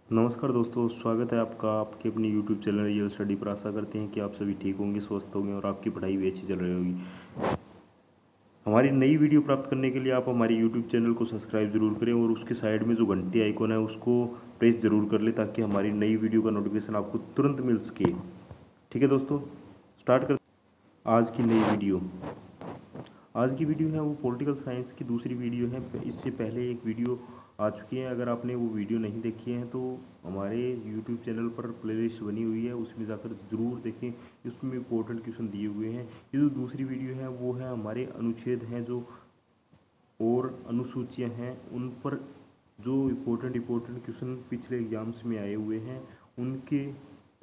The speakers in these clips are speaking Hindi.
नमस्कार दोस्तों, स्वागत है आपका आपके अपने YouTube चैनल रियल स्टडी पर। आशा करते हैं कि आप सभी ठीक होंगे, स्वस्थ होंगे और आपकी पढ़ाई भी अच्छी चल रही होगी। हमारी नई वीडियो प्राप्त करने के लिए आप हमारे YouTube चैनल को सब्सक्राइब जरूर करें और उसके साइड में जो घंटी आइकॉन है उसको प्रेस जरूर कर लें ताकि हमारी नई वीडियो का नोटिफिकेशन आपको तुरंत मिल सके। ठीक है दोस्तों, स्टार्ट कर आज की नई वीडियो। आज की वीडियो है वो पॉलिटिकल साइंस की दूसरी वीडियो है। इससे पहले एक वीडियो आ चुकी है। अगर आपने वो वीडियो नहीं देखी है तो हमारे यूट्यूब चैनल पर प्लेलिस्ट बनी हुई है, उसमें जाकर ज़रूर देखें। इसमें इंपॉर्टेंट क्वेश्चन दिए हुए हैं। ये जो दूसरी वीडियो है वो है हमारे अनुच्छेद हैं जो और अनुसूचियाँ हैं उन पर जो इम्पोर्टेंट क्वेश्चन पिछले एग्जाम्स में आए हुए हैं उनके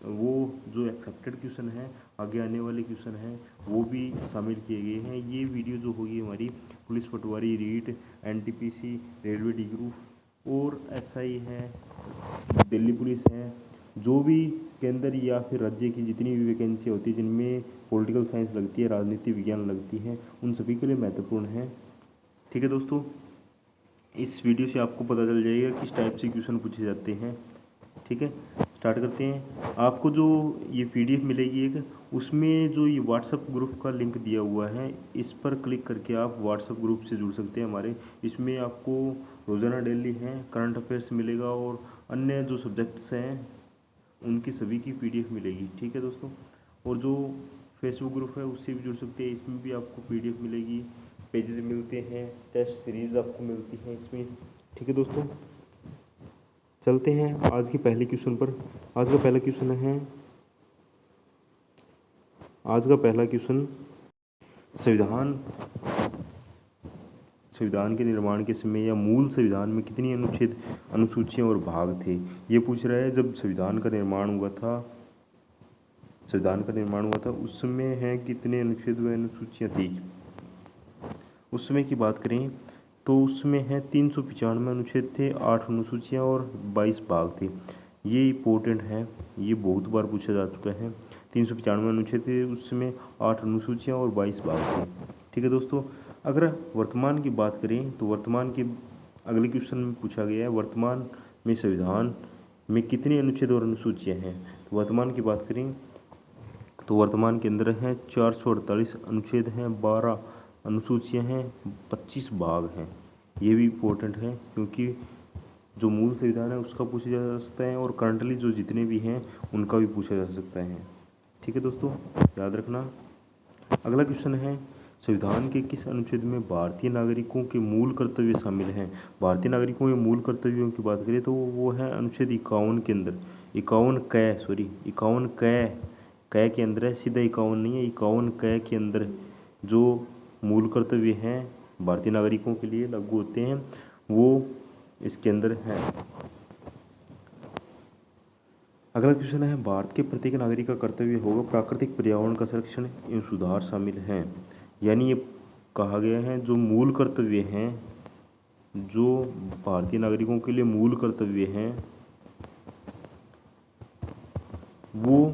वो जो एक्सेप्टेड क्वेश्चन हैं, आगे आने वाले क्वेश्चन हैं, वो भी शामिल किए गए हैं। ये वीडियो जो होगी हमारी police Patwari, REET, NTPC, railway D group और एसआई है, दिल्ली पुलिस है, जो भी केंद्र या फिर राज्य की जितनी भी वैकेंसी होती है जिनमें पॉलिटिकल साइंस लगती है, राजनीति विज्ञान लगती है, उन सभी के लिए महत्वपूर्ण है। ठीक है दोस्तों, इस वीडियो से आपको पता चल जाएगा किस टाइप से क्वेश्चन पूछे जाते हैं। ठीक है, स्टार्ट करते हैं। आपको जो ये पीडीएफ मिलेगी एक, उसमें जो ये व्हाट्सएप ग्रुप का लिंक दिया हुआ है, इस पर क्लिक करके आप व्हाट्सएप ग्रुप से जुड़ सकते हैं हमारे। इसमें आपको रोज़ाना डेली है, करंट अफेयर्स मिलेगा और अन्य जो सब्जेक्ट्स हैं उनकी सभी की पीडीएफ मिलेगी। ठीक है दोस्तों, और जो फेसबुक ग्रुप है उससे भी जुड़ सकते हैं। इसमें भी आपको पीडीएफ मिलेगी, पेजेस मिलते हैं, टेस्ट सीरीज़ आपको मिलती है इसमें। ठीक है दोस्तों, चलते हैं आज के पहले क्वेश्चन पर। आज का पहला क्वेश्चन है, आज का पहला क्वेश्चन संविधान संविधान के निर्माण के समय या मूल संविधान में कितनी अनुच्छेद, अनुसूचियाँ और भाग थे। ये पूछ रहा है जब संविधान का निर्माण हुआ था उस समय है कितने अनुच्छेद व अनुसूचियाँ थी। उस समय की बात करें तो उसमें है 395 अनुच्छेद थे, 8 अनुसूचियाँ और 22 भाग थे। ये इम्पोर्टेंट है, ये बहुत बार पूछा जा चुका है। 395 अनुच्छेद थे, उसमें 8 अनुसूचियाँ और 22 भाग थे। ठीक है दोस्तों, अगर वर्तमान की बात करें तो वर्तमान के अगले क्वेश्चन में पूछा गया है वर्तमान में संविधान में कितने अनुच्छेद और अनुसूचियाँ हैं। तो वर्तमान की बात करें तो वर्तमान के अंदर हैं 448 अनुच्छेद हैं, 12 अनुसूचियाँ हैं, 25 भाग हैं। ये भी इम्पोर्टेंट है क्योंकि जो मूल संविधान है उसका पूछा जा सकता है और करंटली जो जितने भी हैं उनका भी पूछा जा सकता है। ठीक है दोस्तों, याद रखना। अगला क्वेश्चन है संविधान के किस अनुच्छेद में भारतीय नागरिकों के मूल कर्तव्य शामिल हैं। भारतीय नागरिकों के मूल कर्तव्यों की बात करें तो वो है अनुच्छेद 51 के अंदर, 51 कै के अंदर है, सीधा 51 नहीं है, 51 कै के अंदर जो मूल कर्तव्य हैं भारतीय नागरिकों के लिए लागू होते हैं वो इसके अंदर है। अगला क्वेश्चन है भारत के प्रत्येक नागरिक का कर्तव्य होगा प्राकृतिक पर्यावरण का संरक्षण एवं सुधार शामिल हैं। यानी ये कहा गया है जो मूल कर्तव्य हैं, जो भारतीय नागरिकों के लिए मूल कर्तव्य हैं वो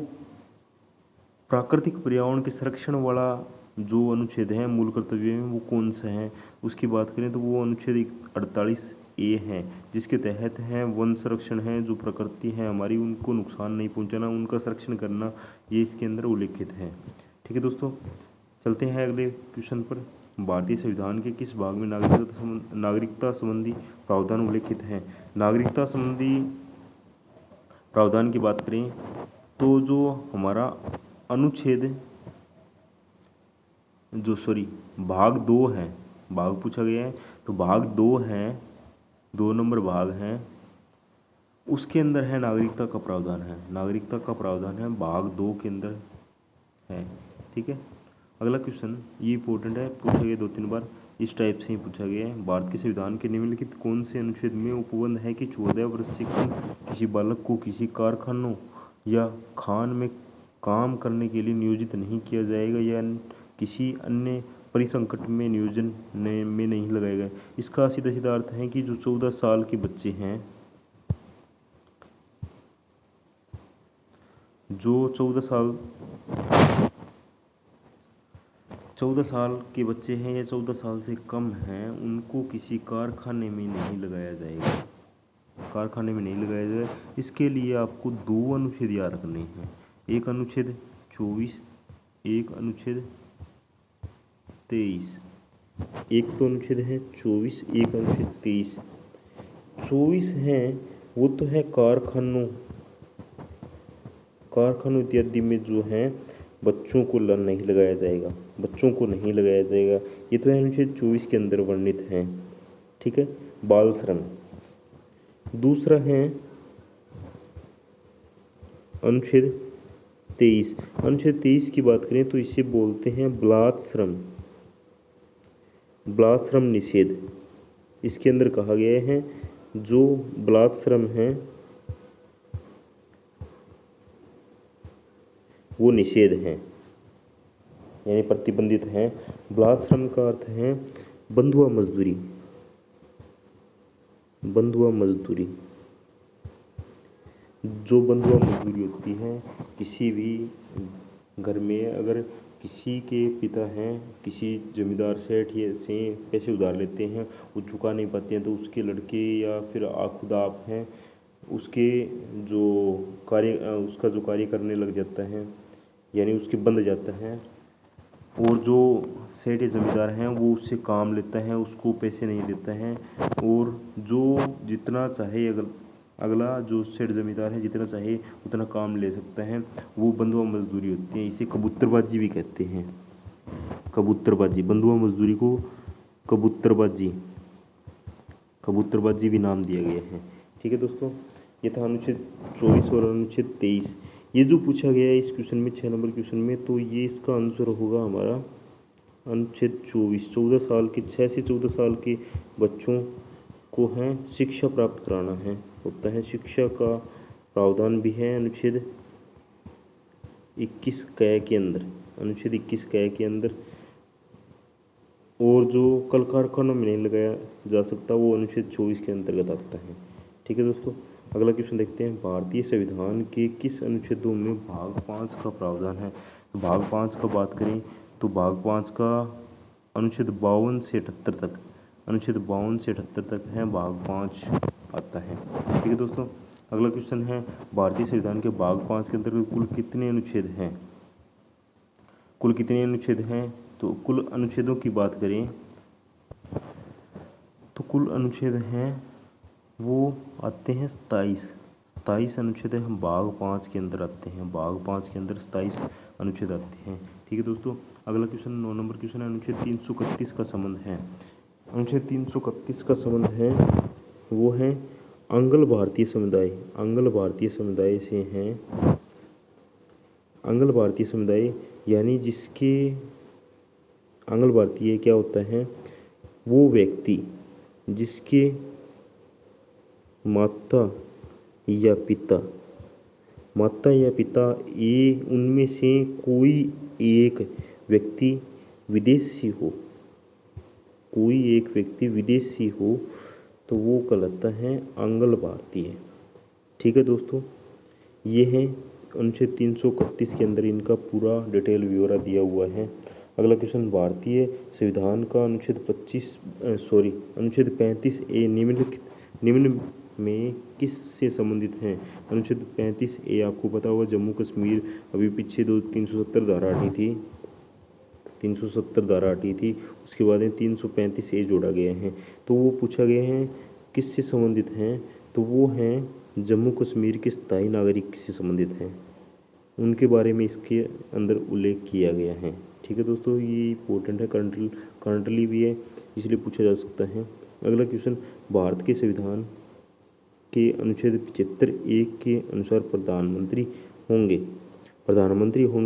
प्राकृतिक पर्यावरण के संरक्षण वाला जो अनुच्छेद है मूल कर्तव्य में वो कौन सा है। उसकी बात करें तो वो अनुच्छेद 48A है, जिसके तहत है वन संरक्षण है, जो प्रकृति है हमारी उनको नुकसान नहीं पहुंचाना, उनका संरक्षण करना, ये इसके अंदर उल्लेखित है। ठीक है दोस्तों, चलते हैं अगले क्वेश्चन पर। भारतीय संविधान के किस भाग में नागरिकता संबंधी प्रावधान उल्लेखित हैं। नागरिकता संबंधी प्रावधान की बात करें तो जो हमारा अनुच्छेद भाग 2 है, भाग पूछा गया है तो भाग 2 है, 2 नंबर भाग है, उसके अंदर है नागरिकता का प्रावधान है, भाग 2 के अंदर है। ठीक है, अगला क्वेश्चन ये इंपॉर्टेंट है, पूछा गया 2-3 बार, इस टाइप से ही पूछा गया है। भारत के संविधान के निम्नलिखित कौन से अनुच्छेद में उपबंध है कि 14 वर्ष से कम किसी बालक को किसी कारखानों या खान में काम करने के लिए नियोजित नहीं किया जाएगा या किसी अन्य परिसंकट में नियोजन में नहीं लगाएगा। इसका सीधा सीधा अर्थ है कि जो 14 साल के बच्चे हैं, जो 14 साल के बच्चे हैं या 14 साल से कम हैं उनको किसी कारखाने में नहीं लगाया जाएगा। कारखाने में नहीं लगाया जाएगा। इसके लिए आपको 2 अनुच्छेद याद रखने हैं, एक अनुच्छेद 24, एक अनुच्छेद 23। एक तो अनुच्छेद है 24, एक अनुच्छेद 23। 24 है वो तो है कारखानों इत्यादि में जो है बच्चों को नहीं लगाया जाएगा, बच्चों को नहीं लगाया जाएगा, ये तो है अनुच्छेद 24 के अंदर वर्णित है। ठीक है, बाल श्रम। दूसरा है अनुच्छेद 23। अनुच्छेद 23 की बात करें तो इसे बोलते हैं बलात् श्रम, बलात् श्रम निषेध। इसके अंदर कहा गया है जो बलात् श्रम है वो निषेध है, यानी प्रतिबंधित है। बलात् श्रम का अर्थ है बंधुआ मजदूरी, बंधुआ मजदूरी। जो बंधुआ मजदूरी होती है, किसी भी घर में अगर किसी के पिता हैं, किसी जमींदार सेठ या से पैसे उधार लेते हैं, वो चुका नहीं पाते हैं, तो उसके लड़के या फिर खुद आप हैं, उसके जो उसका जो कार्य करने लग जाता है, यानी उसके बंध जाता है, और जो सेठ या जमींदार हैं वो उससे काम लेता है, उसको पैसे नहीं देता है, और जो जितना चाहे अगला जो सेठ जमींदार है जितना चाहे उतना काम ले सकता है, वो बंधुआ मजदूरी होती है। इसे कबूतरबाजी भी कहते हैं, कबूतरबाजी। बंधुआ मजदूरी को कबूतरबाजी भी नाम दिया गया है। ठीक है दोस्तों, ये था अनुच्छेद 24 और अनुच्छेद 23। ये जो पूछा गया है इस क्वेश्चन में, 6 नंबर क्वेश्चन में, तो ये इसका आंसर होगा हमारा अनुच्छेद 24। 14 साल के 6 से 14 साल के बच्चों को है शिक्षा प्राप्त कराना है, होता है। शिक्षा का प्रावधान भी है अनुच्छेद 21 क के अंदर, अनुच्छेद 21 क के अंदर। और जो कल कारखानों में नहीं लगाया जा सकता वो अनुच्छेद 24 के अंतर्गत आता है। ठीक है दोस्तों, अगला क्वेश्चन देखते हैं। भारतीय संविधान के किस अनुच्छेदों में भाग 5 का प्रावधान है? तो भाग 5 का बात करें तो भाग 5 का अनुच्छेद 52 से 78 तक, अनुच्छेद 52 से 78 तक है भाग 5 आता है। ठीक है दोस्तों, अगला क्वेश्चन है भारतीय संविधान के भाग 5 के अंतर्गत कुल कितने अनुच्छेद हैं? कुल कितने अनुच्छेद हैं? तो कुल अनुच्छेदों की बात करें तो कुल अनुच्छेद हैं वो आते हैं 27 अनुच्छेद हम भाग 5 के अंदर आते हैं, भाग 5 के अंदर 27 अनुच्छेद आते हैं। ठीक है दोस्तों, अगला क्वेश्चन 9 नंबर क्वेश्चन है अनुच्छेद 331 का संबंध है। अनुच्छेद 331 का संबंध है वो है आंग्ल भारतीय समुदाय। आंग्ल भारतीय समुदाय से हैं, आंग्ल भारतीय समुदाय यानी जिसके आंग्ल भारतीय क्या होता है? वो व्यक्ति जिसके माता या पिता ये उनमें से कोई एक व्यक्ति विदेशी हो, कोई एक व्यक्ति विदेशी हो तो वो कहलाता है आंग्ल भारतीय। ठीक है दोस्तों, ये है अनुच्छेद 331 के अंदर इनका पूरा डिटेल ब्यौरा दिया हुआ है। अगला क्वेश्चन, भारतीय संविधान का अनुच्छेद 35 ए निम्न में किस से संबंधित है? अनुच्छेद 35 ए आपको पता होगा, जम्मू कश्मीर अभी पीछे 370 धारा हटी थी, 370 धारा हटी थी, उसके बाद में 335 ए जोड़ा गया है। तो वो पूछा गया है किस से संबंधित हैं? तो वो हैं जम्मू कश्मीर के स्थायी नागरिक से संबंधित हैं, उनके बारे में इसके अंदर उल्लेख किया गया है। ठीक है दोस्तों, ये इंपॉर्टेंट है, करंटली भी है, इसलिए पूछा जा सकता है। अगला क्वेश्चन, भारत के संविधान के अनुच्छेद 75 एक के अनुसार प्रधानमंत्री होंगे,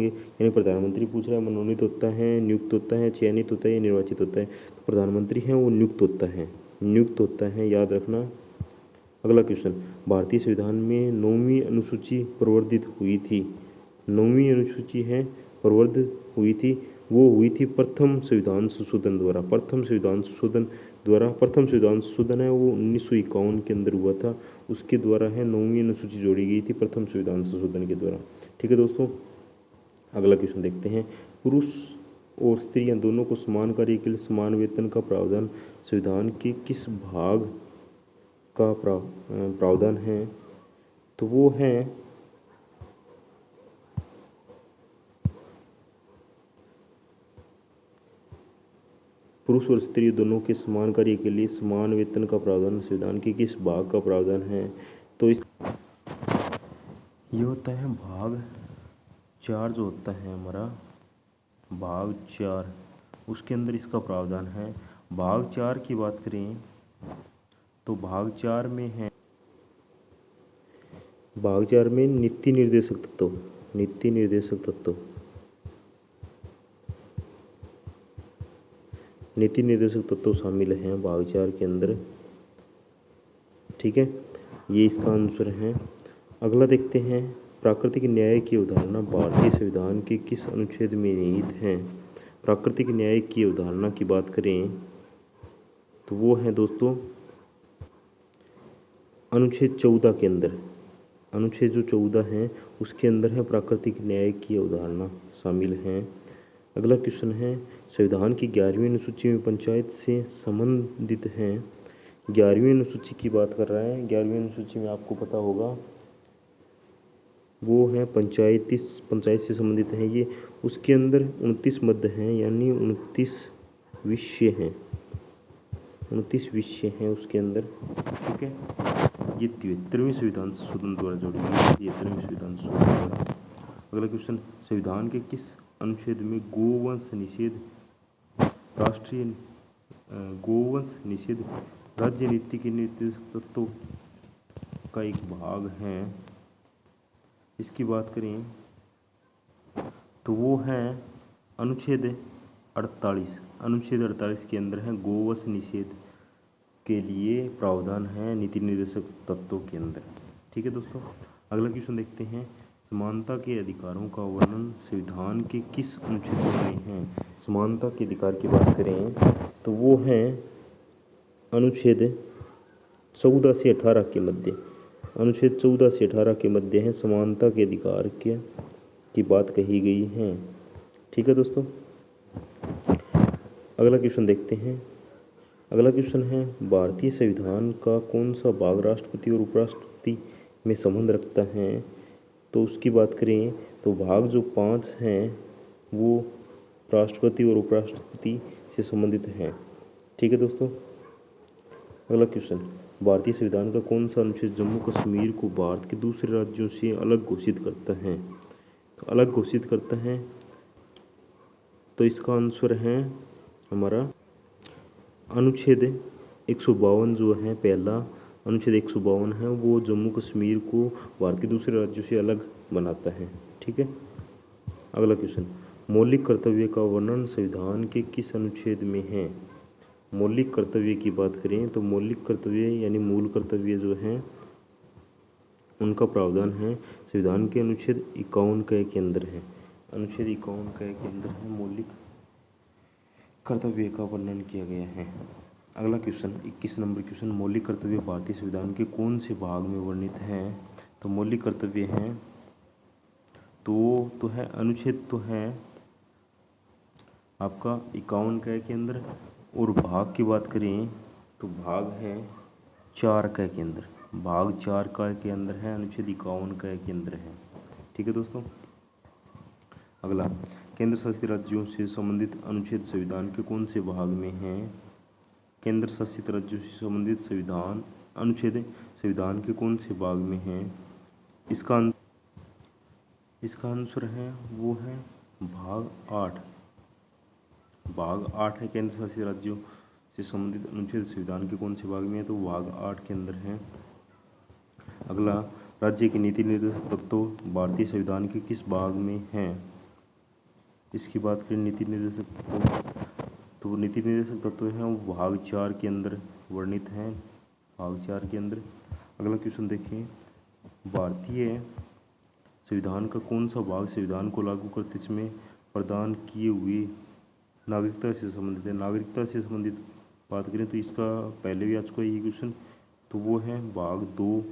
यानी प्रधानमंत्री पूछ रहा है, मनोनीत होता है, नियुक्त होता है, चयनित होता है या निर्वाचित होता है? तो प्रधानमंत्री है वो नियुक्त होता है, याद रखना। अगला क्वेश्चन, भारतीय संविधान में 9वीं अनुसूची प्रवर्धित हुई थी, 9वीं अनुसूची है प्रवर्धित हुई थी, वो हुई थी प्रथम संविधान संशोधन द्वारा। प्रथम संविधान संशोधन है वो 1951 के अंदर हुआ था, उसके द्वारा है 9वीं अनुसूची जोड़ी गई थी प्रथम संविधान संशोधन के द्वारा। ठीक है दोस्तों, अगला क्वेश्चन देखते हैं। पुरुष और स्त्रियां दोनों को समान कार्य के लिए समान वेतन का प्रावधान संविधान के किस भाग का प्रावधान है तो वो है पुरुष और स्त्री दोनों के समान कार्य के लिए समान वेतन का प्रावधान संविधान के किस भाग का प्रावधान है? तो इस ये होता है भाग 4 जो होता है हमारा भाग 4, उसके अंदर इसका प्रावधान है। भाग 4 की बात करें तो भाग 4 में है, भाग 4 में नीति निर्देशक तत्व, नीति निर्देशक तत्व, नीति निर्देशक तत्व शामिल हैं भाग 4 के अंदर। ठीक है, ये इसका आंसर है। अगला देखते हैं, प्राकृतिक न्याय की अवधारणा भारतीय संविधान के किस अनुच्छेद में निहित है? प्राकृतिक न्याय की अवधारणा की बात करें तो वो है दोस्तों अनुच्छेद 14 के अंदर, अनुच्छेद जो 14 है उसके अंदर है प्राकृतिक न्याय की अवधारणा शामिल है। अगला क्वेश्चन है, संविधान की 11वीं अनुसूची में पंचायत से संबंधित हैं। 11वीं अनुसूची की बात कर रहा है। 11वीं अनुसूची में आपको पता होगा वो है पंचायत से संबंधित है ये। उसके अंदर 29 मद हैं, यानी 29 विषय हैं, 29 विषय हैं उसके अंदर। ठीक है, ये 73वीं संविधान संशोधन द्वारा जोड़ी गई, 73वीं संविधान संशोधन द्वारा। अगला क्वेश्चन, संविधान के किस अनुच्छेद में गोवंश निषेध राष्ट्रीय गोवंश निषेध राज्य नीति के निर्देशक तत्वों का एक भाग है? इसकी बात करें तो वो है अनुच्छेद 48। अनुच्छेद 48 के अंदर है गोवंश निषेध के लिए प्रावधान है नीति निर्देशक तत्वों के अंदर। ठीक है दोस्तों, अगला क्वेश्चन देखते हैं, समानता के अधिकारों का वर्णन संविधान के किस अनुच्छेद में है? समानता के अधिकार की बात करें तो वो है अनुच्छेद 14 से 18 के मध्य, अनुच्छेद 14 से 18 के मध्य है समानता के अधिकार की बात कही गई है। ठीक है दोस्तों, अगला क्वेश्चन देखते हैं। अगला क्वेश्चन है, भारतीय संविधान का कौन सा भाग राष्ट्रपति और उपराष्ट्रपति में संबंध रखता है? तो उसकी बात करें तो भाग जो 5 हैं वो राष्ट्रपति और उपराष्ट्रपति से संबंधित हैं। ठीक है दोस्तों, अगला क्वेश्चन, भारतीय संविधान का कौन सा अनुच्छेद जम्मू कश्मीर को भारत के दूसरे राज्यों से अलग घोषित करता है? तो अलग घोषित करता है तो इसका आंसर है हमारा अनुच्छेद 152 जो है, पहला अनुच्छेद 152 है, वो जम्मू कश्मीर को भारत के दूसरे राज्यों से अलग बनाता है। ठीक है, अगला क्वेश्चन, मौलिक कर्तव्य का वर्णन संविधान के किस अनुच्छेद में है? मौलिक कर्तव्य की बात करें तो मौलिक कर्तव्य यानी मूल कर्तव्य जो हैं उनका प्रावधान है संविधान के अनुच्छेद 51 के अंदर है। अनुच्छेद 51 के अंदर है मौलिक कर्तव्य का वर्णन किया गया है। अगला क्वेश्चन 21 नंबर क्वेश्चन, मौलिक कर्तव्य भारतीय संविधान के कौन से भाग में वर्णित हैं? तो मौलिक कर्तव्य हैं तो है अनुच्छेद तो है आपका 51 के अंदर, और भाग की बात करें तो भाग है 4 के अंदर, भाग 4 के अंदर है, अनुच्छेद 51 के अंदर है। ठीक है दोस्तों, अगला, केंद्र शासित राज्यों से संबंधित अनुच्छेद संविधान के कौन से भाग में हैं? केंद्र शासित राज्यों से संबंधित संविधान अनुच्छेद संविधान के कौन से भाग में हैं? इसका आंसर है वो है भाग 8। भाग 8 है केंद्र शासित राज्यों से संबंधित अनुच्छेद संविधान के कौन से भाग में है? तो भाग 8 के अंदर है। अगला, राज्य के नीति निर्देशक तत्व भारतीय संविधान के किस भाग में हैं? इसकी बात करें नीति निर्देशक तत्व तो नीति निर्देशक तत्व हैं वो भाग 4 के अंदर वर्णित हैं, भाग 4 के अंदर। अगला क्वेश्चन देखें, भारतीय संविधान का कौन सा भाग संविधान को लागू करते समय प्रदान किए हुए नागरिकता से संबंधित है? नागरिकता से संबंधित बात करें तो इसका पहले भी आ चुका है ये क्वेश्चन, तो वो है भाग 2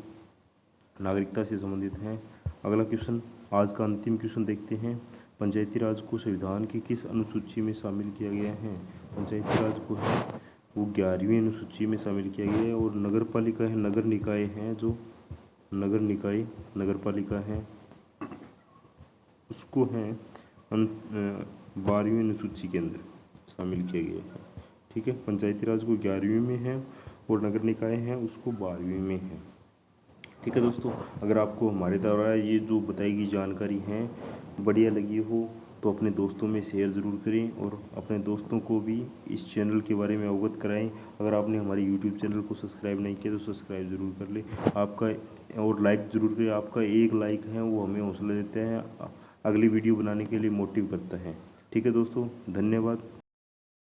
नागरिकता से संबंधित है। अगला क्वेश्चन, आज का अंतिम क्वेश्चन देखते हैं, पंचायती राज को संविधान की किस अनुसूची में शामिल किया गया है? पंचायती राज को है वो 11वीं अनुसूची में शामिल किया गया है। और नगर पालिका है, नगर निकाय हैं, जो नगर निकाय नगर पालिका है उसको है 12वीं अनुसूची के अंदर शामिल किया गया है। ठीक है, पंचायती राज को 11वीं में है और नगर निकाय है उसको 12वीं में है। ठीक है दोस्तों, अगर आपको हमारे द्वारा ये जो बताई गई जानकारी है बढ़िया लगी हो तो अपने दोस्तों में शेयर ज़रूर करें और अपने दोस्तों को भी इस चैनल के बारे में अवगत कराएं। अगर आपने हमारे यूट्यूब चैनल को सब्सक्राइब नहीं किया तो सब्सक्राइब ज़रूर कर लें आपका, और लाइक ज़रूर करें। आपका एक लाइक है वो हमें हौसला देता है, अगली वीडियो बनाने के लिए मोटिव करता है। ठीक है दोस्तों, धन्यवाद।